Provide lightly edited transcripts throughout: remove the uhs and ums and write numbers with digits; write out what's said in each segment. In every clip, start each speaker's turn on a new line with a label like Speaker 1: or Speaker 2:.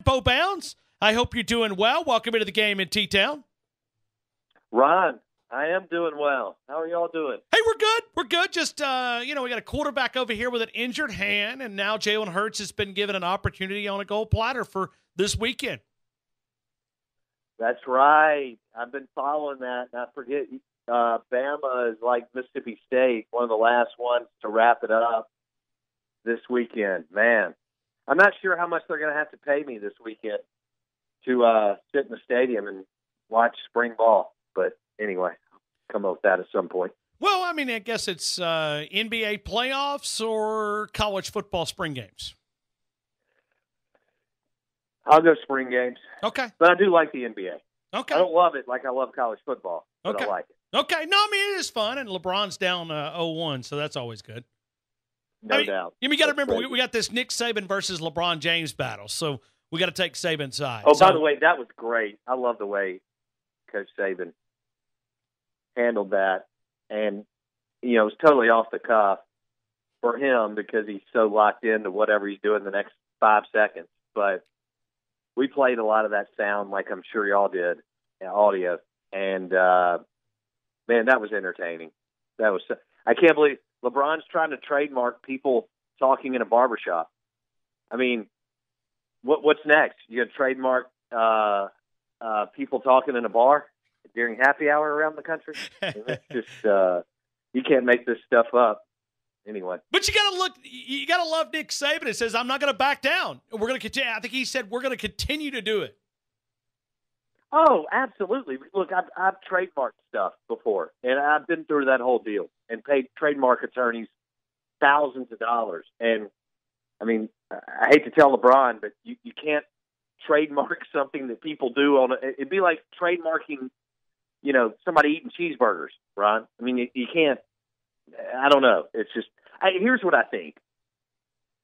Speaker 1: Bo Bounds. I hope you're doing well. Welcome into the game in T-Town.
Speaker 2: Ron, I am doing well. How are y'all doing?
Speaker 1: Hey, we're good. We're good. Just, we got a quarterback over here with an injured hand, and now Jalen Hurts has been given an opportunity on a gold platter for this weekend.
Speaker 2: That's right. I've been following that, and I forget Bama is like Mississippi State, one of the last ones to wrap it up this weekend. Man, I'm not sure how much they're going to have to pay me this weekend to sit in the stadium and watch spring ball. But anyway, I'll come up with that at some point.
Speaker 1: Well, I mean, I guess it's NBA playoffs or college football spring games.
Speaker 2: I'll go spring games.
Speaker 1: Okay.
Speaker 2: But I do like the NBA.
Speaker 1: Okay.
Speaker 2: I don't love it like I love college football, but
Speaker 1: okay.
Speaker 2: I like it.
Speaker 1: Okay. No, I mean, it is fun, and LeBron's down 0-1, so that's always good.
Speaker 2: No doubt.
Speaker 1: You got to remember, we got this Nick Saban versus LeBron James battle, so we got to take Saban's side.
Speaker 2: Oh, by the way, that was great. I love the way Coach Saban handled that. And, it was totally off the cuff for him because he's so locked into whatever he's doing the next 5 seconds. But we played a lot of that sound like I'm sure y'all did, audio. And, man, that was entertaining. I can't believe LeBron's trying to trademark people talking in a barbershop. I mean, what's next? You going to trademark people talking in a bar during happy hour around the country? It's just you can't make this stuff up. Anyway,
Speaker 1: but you gotta love Nick Saban. It says, I'm not going to back down. We're going to continue. I think he said we're going to continue to do it.
Speaker 2: Oh, absolutely. Look, I've trademarked stuff before, and I've been through that whole deal and paid trademark attorneys thousands of dollars. And, I mean, I hate to tell LeBron, but you can't trademark something that people do it'd be like trademarking, somebody eating cheeseburgers, Ron. I mean, you can't. I don't know. It's just here's what I think.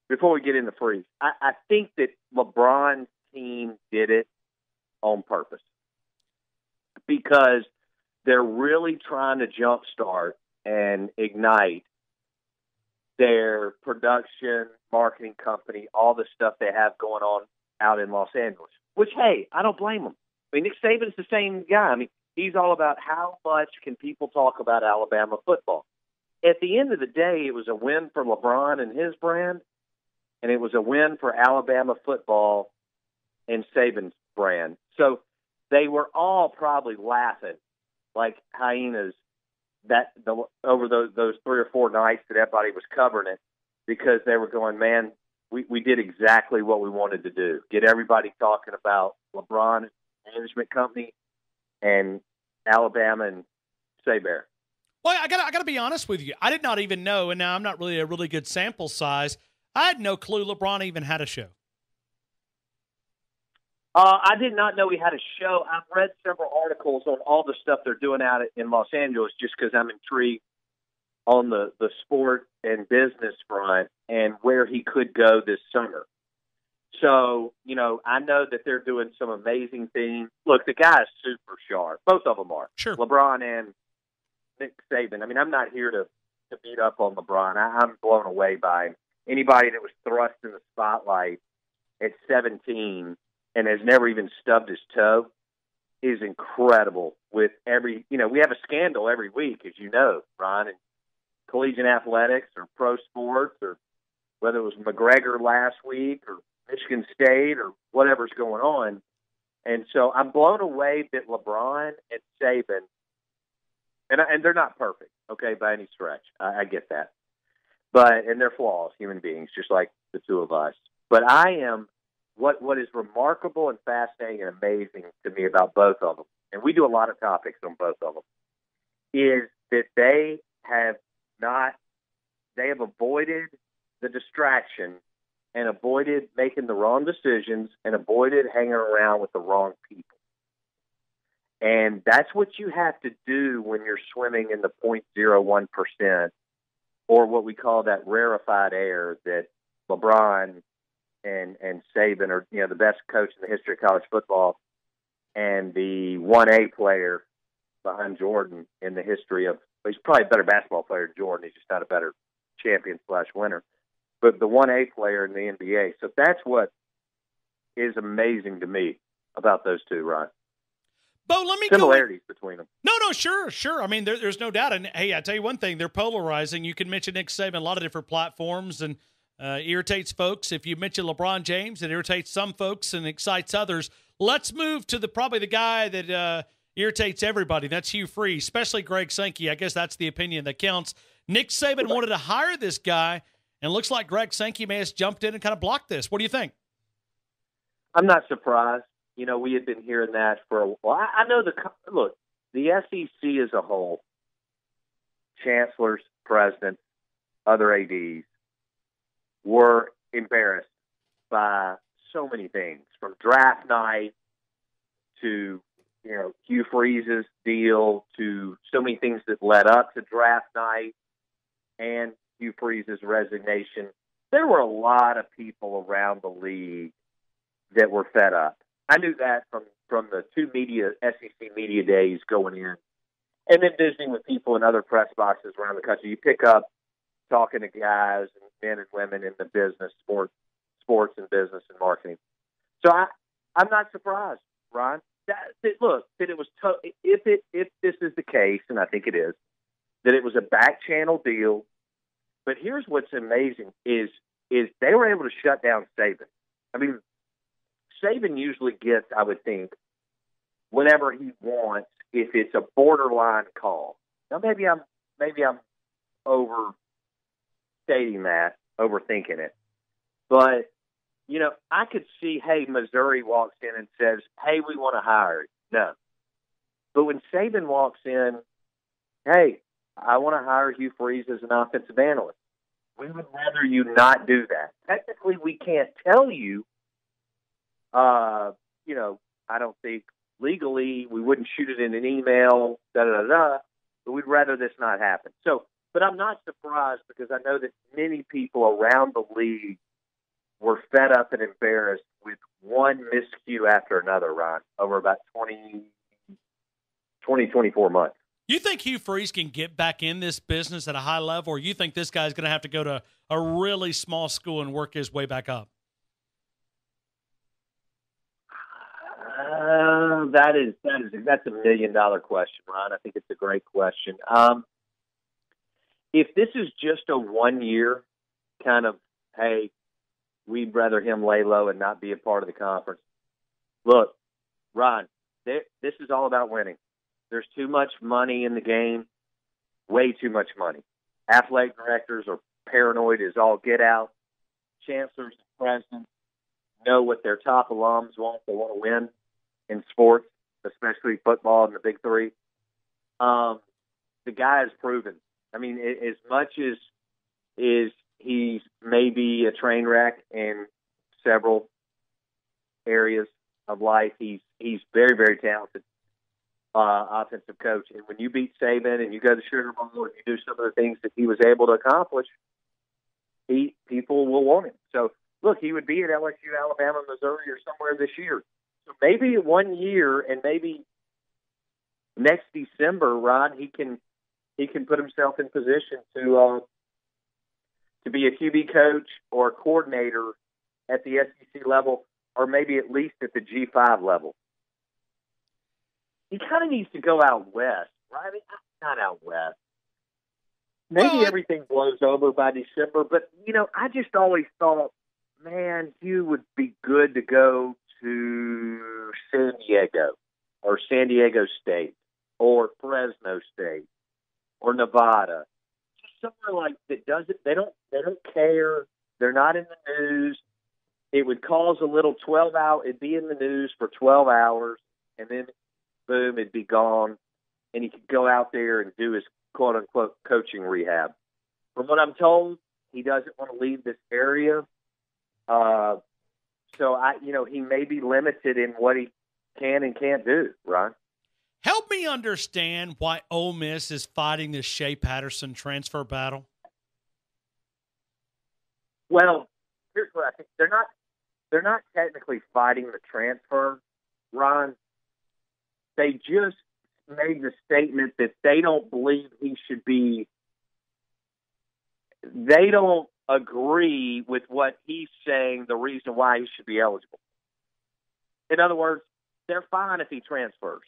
Speaker 2: Before we get into Freeze, I think that LeBron's team did it on purpose because they're really trying to jumpstart and ignite their production, marketing company, all the stuff they have going on out in Los Angeles. Which, hey, I don't blame them. I mean, Nick Saban's the same guy. I mean, he's all about how much can people talk about Alabama football. At the end of the day, it was a win for LeBron and his brand, and it was a win for Alabama football and Saban's brand. So they were all probably laughing like hyenas over those 3 or 4 nights that everybody was covering it because they were going, man, we did exactly what we wanted to do. Get everybody talking about LeBron Management Company and Alabama and Saban.
Speaker 1: Well, I gotta be honest with you. I did not even know, and now I'm not really a really good sample size. I had no clue LeBron even had a show.
Speaker 2: I did not know he had a show. I've read several articles on all the stuff they're doing out in Los Angeles just because I'm intrigued on the sport and business front and where he could go this summer. So, I know that they're doing some amazing things. Look, the guy's super sharp. Both of them are.
Speaker 1: Sure.
Speaker 2: LeBron and Nick Saban. I mean, I'm not here to beat up on LeBron. I'm blown away by him. Anybody that was thrust in the spotlight at 17 and has never even stubbed his toe is incredible. With we have a scandal every week, as you know, Ron, in collegiate athletics or pro sports, or whether it was McGregor last week or Michigan State or whatever's going on. And so I'm blown away that LeBron and Saban, and they're not perfect, okay, by any stretch. I get that. And they're flaws, human beings, just like the two of us. But what is remarkable and fascinating and amazing to me about both of them, and we do a lot of topics on both of them, is that they have avoided the distraction and avoided making the wrong decisions and avoided hanging around with the wrong people. And that's what you have to do when you're swimming in the 0.01%, or what we call that rarefied air that LeBron and Saban are, the best coach in the history of college football and the 1A player behind Jordan in the history of, he's probably a better basketball player than Jordan. He's just not a better champion/winner. But the 1A player in the NBA. So that's what is amazing to me about those two, Ryan.
Speaker 1: Bo, let me
Speaker 2: similarities between them.
Speaker 1: No, sure. I mean, there's no doubt. And hey, I tell you one thing: they're polarizing. You can mention Nick Saban a lot of different platforms, and irritates folks. If you mention LeBron James, it irritates some folks and excites others. Let's move to probably the guy that irritates everybody. That's Hugh Freeze, especially Greg Sankey. I guess that's the opinion that counts. Nick Saban wanted to hire this guy, and it looks like Greg Sankey may have jumped in and kind of blocked this. What do you think?
Speaker 2: I'm not surprised. You know, we had been hearing that for a while. I know the SEC as a whole, chancellors, presidents, other ADs, were embarrassed by so many things, from draft night to, Hugh Freeze's deal to so many things that led up to draft night and Hugh Freeze's resignation. There were a lot of people around the league that were fed up. I knew that from the two SEC media days going in, and then visiting with people in other press boxes around the country. You pick up talking to guys and men and women in the business, sports and business and marketing. So I'm not surprised, Ron. That it was if this is the case, and I think it is, that it was a back channel deal. But here's what's amazing is they were able to shut down Saban. I mean, Saban usually gets, I would think, whatever he wants if it's a borderline call. Now maybe I'm overstating that, overthinking it. But, I could see, hey, Missouri walks in and says, hey, we want to hire you. No. But when Saban walks in, hey, I want to hire Hugh Freeze as an offensive analyst, we would rather you not do that. Technically, we can't tell you. I don't think legally we wouldn't shoot it in an email, but we'd rather this not happen. So, but I'm not surprised because I know that many people around the league were fed up and embarrassed with one miscue after another, Ron, over about 24 months.
Speaker 1: You think Hugh Freeze can get back in this business at a high level, or you think this guy's going to have to go to a really small school and work his way back up? That's $1 million question, Ron. I think it's a great question. If this is just a 1 year kind of, hey, we'd rather him lay low and not be a part of the conference. Look, Ron, this is all about winning. There's too much money in the game, way too much money. Athletic directors are paranoid as all get out. Chancellors and presidents know what their top alums want. They want to win in sports, especially football and the big three. The guy has proven. I mean, as much as he's maybe a train wreck in several areas of life, he's very, very talented offensive coach. And when you beat Saban and you go to the Sugar Bowl and you do some of the things that he was able to accomplish, people will want him. So, look, he would be at LSU, Alabama, Missouri, or somewhere this year. So maybe 1 year, and maybe next December, Ron, he can put himself in position to be a QB coach or a coordinator at the SEC level, or maybe at least at the G5 level. He kind of needs to go out west, right? I mean, not out west. Maybe everything blows over by December, but, I just always thought, man, Hugh would be good to go to San Diego or San Diego State or Fresno State or Nevada. Just somewhere like that they don't care. They're not in the news. It would cause a little 12-hour, it'd be in the news for 12 hours, and then boom, it'd be gone, and he could go out there and do his quote-unquote coaching rehab. From what I'm told, he doesn't want to leave this area. So he may be limited in what he can and can't do, Ron. Help me understand why Ole Miss is fighting this Shea Patterson transfer battle.
Speaker 2: Well, here's what I think. They're not technically fighting the transfer, Ron. They just made the statement that they don't believe he should be. They don't agree with what he's saying, the reason why he should be eligible. In other words, they're fine if he transfers.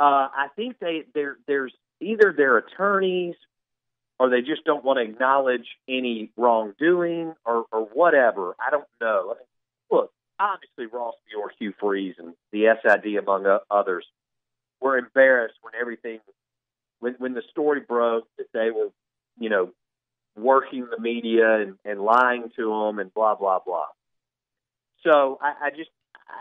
Speaker 2: I think there's either their attorneys or they just don't want to acknowledge any wrongdoing or whatever. I don't know. I mean, look, obviously Ross Bjork, Hugh Freeze, and the SID, among others, were embarrassed when the story broke that they were, working the media and lying to them and blah, blah, blah. So I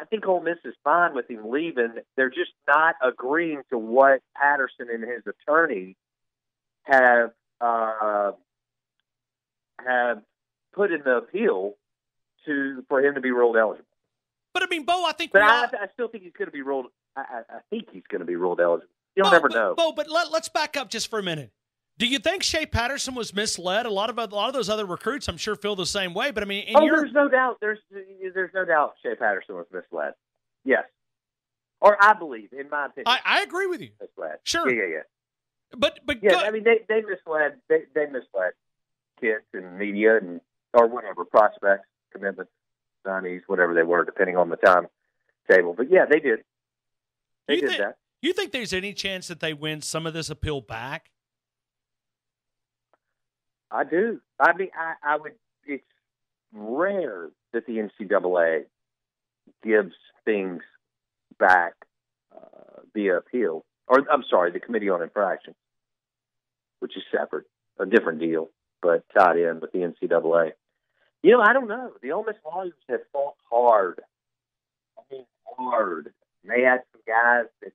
Speaker 2: think Ole Miss is fine with him leaving. They're just not agreeing to what Patterson and his attorney have put in the appeal for him to be ruled eligible.
Speaker 3: But I mean, Bo, I think.
Speaker 2: But I still think he's going to be ruled. I think he's going to be ruled eligible. You'll never know.
Speaker 3: Bo, but let's back up just for a minute. Do you think Shea Patterson was misled? A lot of those other recruits, I'm sure, feel the same way. But I mean,
Speaker 2: there's no doubt. There's no doubt Shea Patterson was misled. Yes, or I believe, in my opinion,
Speaker 3: I agree with you.
Speaker 2: Misled.
Speaker 3: Sure.
Speaker 2: Yeah.
Speaker 3: But
Speaker 2: yeah, I mean, they misled. They misled kids and media or whatever, prospects, commitments, signees, whatever they were, depending on the timetable. But yeah, they did. They did that.
Speaker 3: You think there's any chance that they win some of this appeal back?
Speaker 2: I do. I mean, I would. It's rare that the NCAA gives things back via appeal, or I'm sorry, the Committee on Infractions, which is separate, a different deal, but tied in with the NCAA. I don't know. The Ole Miss lawyers have fought hard. I mean, hard. They had some guys that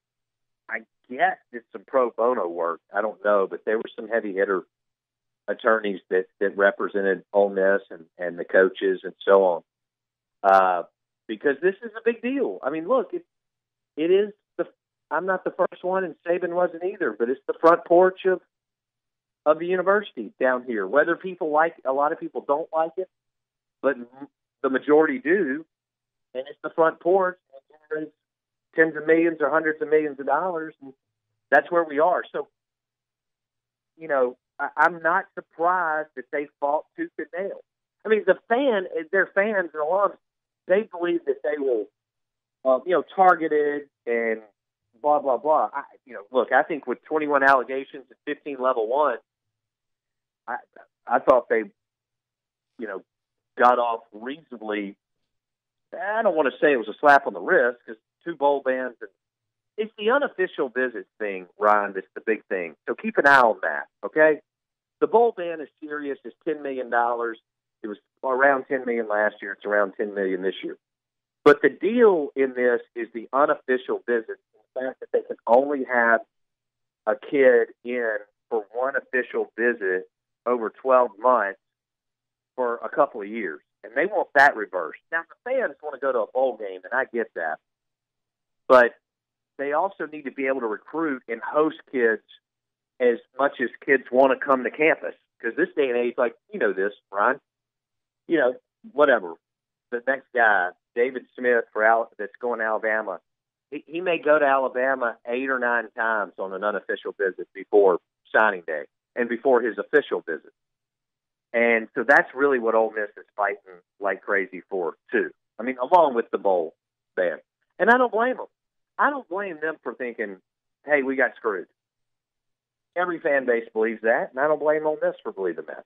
Speaker 2: I guess did some pro bono work. I don't know, but there were some heavy hitter attorneys that represented Ole Miss and the coaches and so on. Because this is a big deal. I mean, look, it is I'm not the first one, and Saban wasn't either, but it's the front porch of the university down here. Whether people like it, a lot of people don't like it, but the majority do, and it's the front porch. And there's tens of millions or hundreds of millions of dollars, and that's where we are. So, I'm not surprised that they fought tooth and nail. I mean, their fans and alums, they believe that they will, targeted and blah, blah, blah. Look, I think with 21 allegations and 15 level one, I thought they, got off reasonably. I don't want to say it was a slap on the wrist because 2 bowl bans. It's the unofficial visit thing, Ryan, that's the big thing. So keep an eye on that, okay? The bowl ban is serious. It's $10 million. It was around $10 million last year. It's around $10 million this year. But the deal in this is the unofficial visit. The fact that they can only have a kid in for one official visit over 12 months for a couple of years. And they want that reversed. Now, the fans want to go to a bowl game, and I get that. But they also need to be able to recruit and host kids as much as kids want to come to campus. Because this day and age, like, this, Ron, whatever. The next guy, David Smith, that's going to Alabama, he may go to Alabama 8 or 9 times on an unofficial visit before signing day and before his official visit. And so that's really what Ole Miss is fighting like crazy for, too. I mean, along with the bowl ban. And I don't blame them. I don't blame them for thinking, hey, we got screwed. Every fan base believes that, and I don't blame Ole Miss for believing that.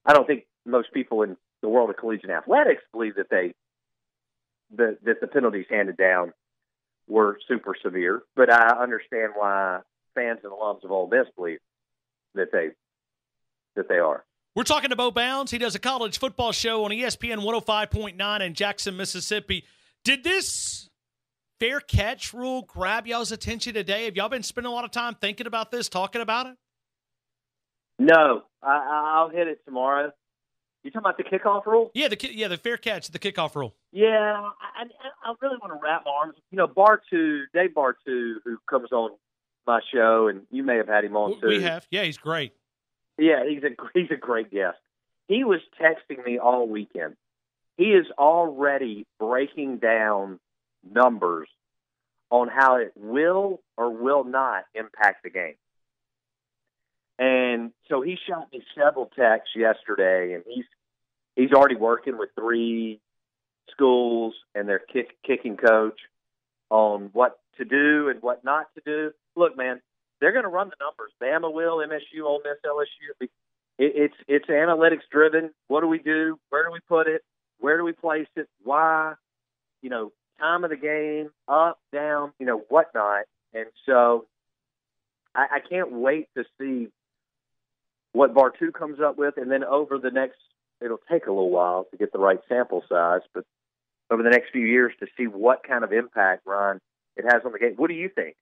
Speaker 2: I don't think most people in the world of collegiate athletics believe that that the penalties handed down were super severe, but I understand why fans and alums of Ole Miss believe that they are.
Speaker 3: We're talking to Bo Bounds. He does a college football show on ESPN 105.9 in Jackson, Mississippi. Did this fair catch rule grab y'all's attention today? Have y'all been spending a lot of time thinking about this, talking about it?
Speaker 2: No, I'll hit it tomorrow. You talking about the kickoff rule?
Speaker 3: Yeah, the fair catch, the kickoff rule.
Speaker 2: Yeah, I really want to wrap my arms. Dave Bartu, who comes on my show, and you may have had him on too.
Speaker 3: We have. Yeah, he's great.
Speaker 2: Yeah, he's a great guest. He was texting me all weekend. He is already breaking down numbers on how it will or will not impact the game. And so he shot me several texts yesterday, and he's already working with 3 schools and their kicking coach on what to do and what not to do. Look, man, they're going to run the numbers. Bama will, MSU, Ole Miss, LSU. It's analytics driven. What do we do? Where do we put it? Where do we place it? Why? Time of the game, up, down, whatnot. And so I can't wait to see what Bartu comes up with. And then over the next, it'll take a little while to get the right sample size, but over the next few years to see what kind of impact, Ron, it has on the game. What do you think?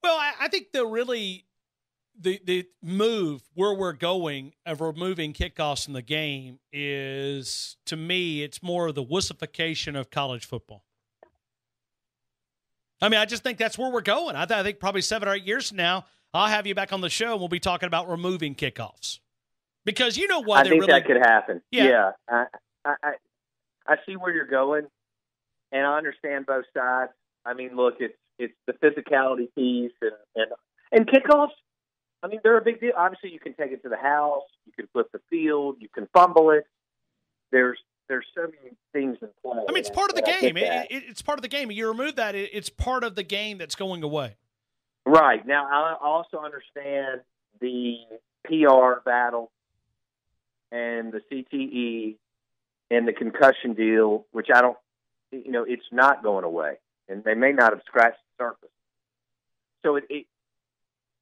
Speaker 3: Well, I think the move where we're going of removing kickoffs from the game is, to me, it's more of the wussification of college football. I mean, I just think that's where we're going. I think probably 7 or 8 years from now, I'll have you back on the show and we'll be talking about removing kickoffs. Because you know what?
Speaker 2: I think that could happen.
Speaker 3: Yeah.
Speaker 2: I see where you're going, and I understand both sides. I mean, look, it's the physicality piece and kickoffs. I mean, they're a big deal. Obviously, you can take it to the house. You can flip the field. You can fumble it. There's so many things in play.
Speaker 3: I mean, it's part of the game. It's part of the game. You remove that, it's part of the game that's going away.
Speaker 2: Right. Now, I also understand the PR battle and the CTE and the concussion deal, which I don't, it's not going away. And they may not have scratched the surface. So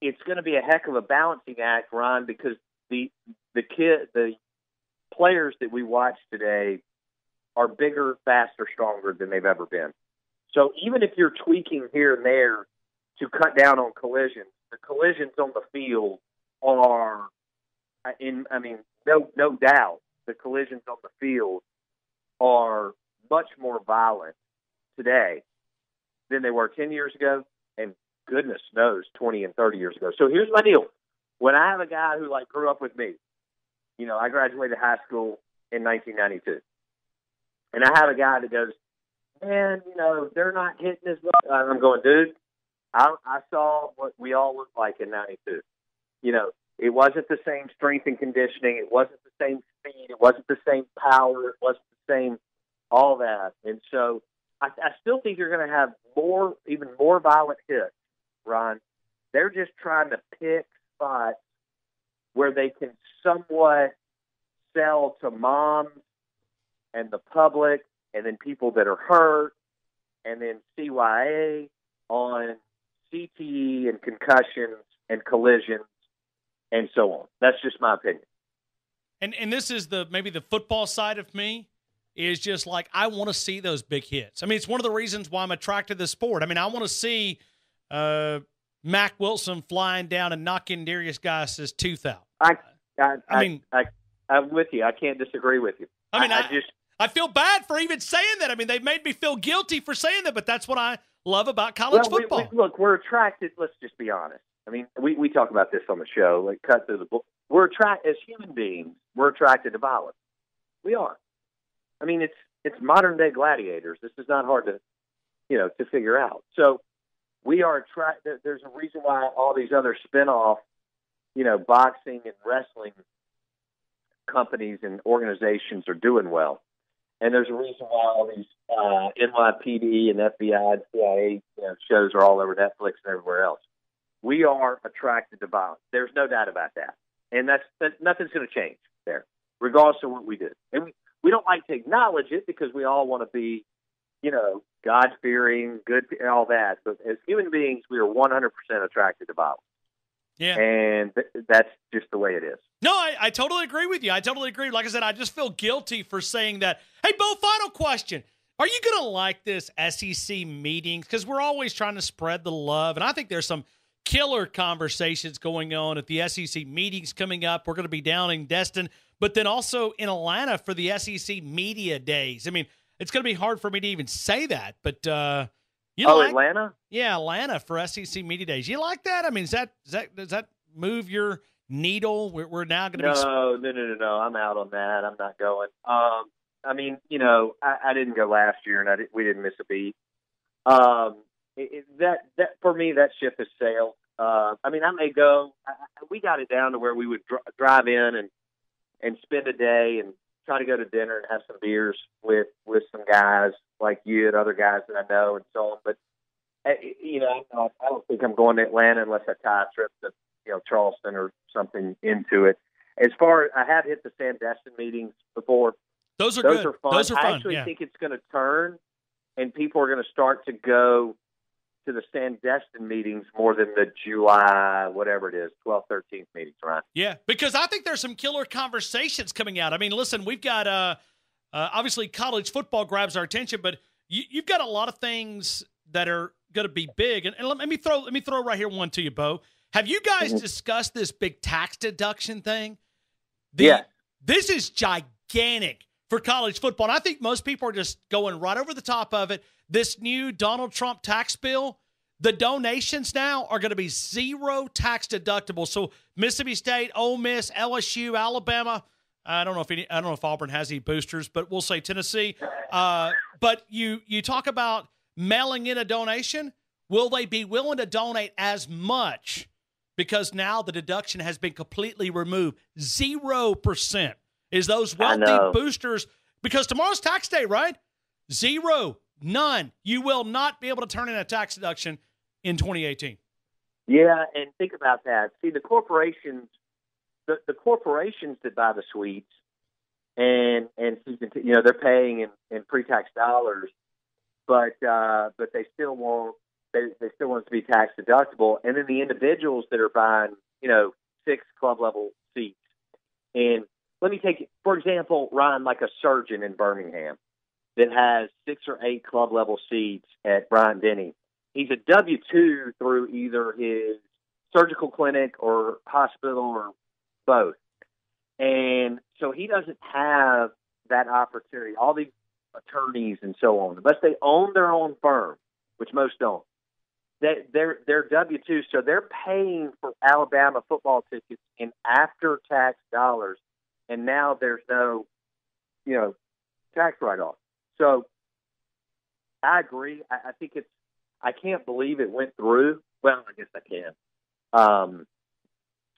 Speaker 2: it's going to be a heck of a balancing act, Ron, because the players that we watch today are bigger, faster, stronger than they've ever been. So even if you're tweaking here and there to cut down on collisions, the collisions on the field are, no doubt, the collisions on the field are much more violent today than they were 10 years ago, and goodness knows 20 and 30 years ago. So here's my deal. When I have a guy who grew up with me, I graduated high school in 1992, and I have a guy that goes, man, they're not hitting as much. I'm going, dude, I saw what we all looked like in 92. It wasn't the same strength and conditioning. It wasn't the same speed. It wasn't the same power. It wasn't the same all that. And so I still think you're going to have even more violent hits, Ron. They're just trying to pick spots where they can somewhat sell to moms and the public and then people that are hurt and then CYA on CTE and concussions and collisions and so on. That's just my opinion.
Speaker 3: And this is maybe the football side of me is just I want to see those big hits. I mean, it's one of the reasons why I'm attracted to the sport. I mean, I want to see Mack Wilson flying down and knocking Darius Geis' tooth out.
Speaker 2: I'm with you. I can't disagree with you.
Speaker 3: I feel bad for even saying that. I mean, they've made me feel guilty for saying that, but that's what I love about college football.
Speaker 2: Look, we're attracted. Let's just be honest. I mean, we talk about this on the show, cut through the book. We're attracted as human beings. We're attracted to violence. We are. I mean, it's modern day gladiators. This is not hard to figure out. So we are attracted. There's a reason why all these other spinoff, boxing and wrestling companies and organizations are doing well. And there's a reason why all these NYPD and FBI and CIA shows are all over Netflix and everywhere else. We are attracted to violence. There's no doubt about that. And that's nothing's going to change there, regardless of what we do. And we don't like to acknowledge it because we all want to be, God-fearing, good, all that. But as human beings, we are 100% attracted to violence.
Speaker 3: Yeah.
Speaker 2: And that's just the way it is.
Speaker 3: No, I totally agree with you. I totally agree. Like I said, I just feel guilty for saying that. Hey, Bo, final question. Are you going to like this SEC meetings? Because we're always trying to spread the love. And I think there's some killer conversations going on at the SEC meetings coming up. We're going to be down in Destin, but then also in Atlanta for the SEC Media Days. I mean, it's going to be hard for me to even say that, but
Speaker 2: Atlanta?
Speaker 3: Yeah, Atlanta for SEC Media Days. You like that? I mean, does that move your needle? We're now going to be
Speaker 2: No. I'm out on that. I'm not going. I mean, I didn't go last year, and we didn't miss a beat. That for me, that ship has sailed. I mean, I may go. We got it down to where we would drive in and spend a day and try to go to dinner and have some beers with some guys like you and other guys that I know and so on. But you know, I don't think I'm going to Atlanta unless I tie a trip to, you know, Charleston or something into it. As far as I have hit the Sandestin meetings before.
Speaker 3: Those are good.
Speaker 2: Fun.
Speaker 3: Those are fun.
Speaker 2: I actually think it's going to turn, and people are going to start to go to the Sandestin meetings more than the July, whatever it is, 12th, 13th meetings, right?
Speaker 3: Yeah, because I think there's some killer conversations coming out. I mean, listen, we've got obviously college football grabs our attention, but you've got a lot of things that are going to be big. And let me throw right here one to you, Bo. Have you guys discussed this big tax deduction thing?
Speaker 2: Yeah.
Speaker 3: This is gigantic for college football. And I think most people are just going right over the top of it. This new Donald Trump tax bill, the donations now are going to be zero tax deductible. So Mississippi State, Ole Miss, LSU, Alabama. I don't know if Auburn has any boosters, but we'll say Tennessee. But you talk about mailing in a donation. Will they be willing to donate as much? Because now the deduction has been completely removed. 0% is those wealthy boosters. Because tomorrow's tax day, right? 0, none. You will not be able to turn in a tax deduction in 2018.
Speaker 2: Yeah, and think about that. See, the corporations, the corporations that buy the suites, and you know, they're paying in pre-tax dollars, but they still want. They still want it to be tax deductible. And then the individuals that are buying, you know, 6 club level seats. And let me take, for example, Ryan, like a surgeon in Birmingham that has 6 or 8 club level seats at Bryant-Denny. He's a W-2 through either his surgical clinic or hospital or both. And so he doesn't have that opportunity. All these attorneys and so on, unless they own their own firm, which most don't. They're W-2, so they're paying for Alabama football tickets in after-tax dollars, and now there's no, you know, tax write-off. So I agree. I think it's – I can't believe it went through. Well, I guess I can.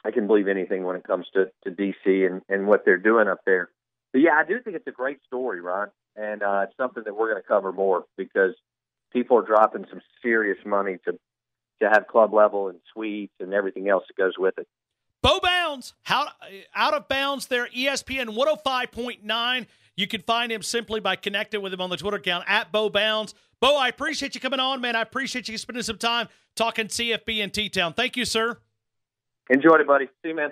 Speaker 2: I can believe anything when it comes to D.C. and what they're doing up there. But, yeah, I do think it's a great story, Ron, and it's something that we're going to cover more because – people are dropping some serious money to have club level and suites and everything else that goes with it.
Speaker 3: Bo Bounds, out of bounds there, ESPN 105.9. You can find him simply by connecting with him on the Twitter account at Bo Bounds. Bo, I appreciate you coming on, man. I appreciate you spending some time talking CFB and T-Town. Thank you, sir.
Speaker 2: Enjoyed it, buddy. See you, man.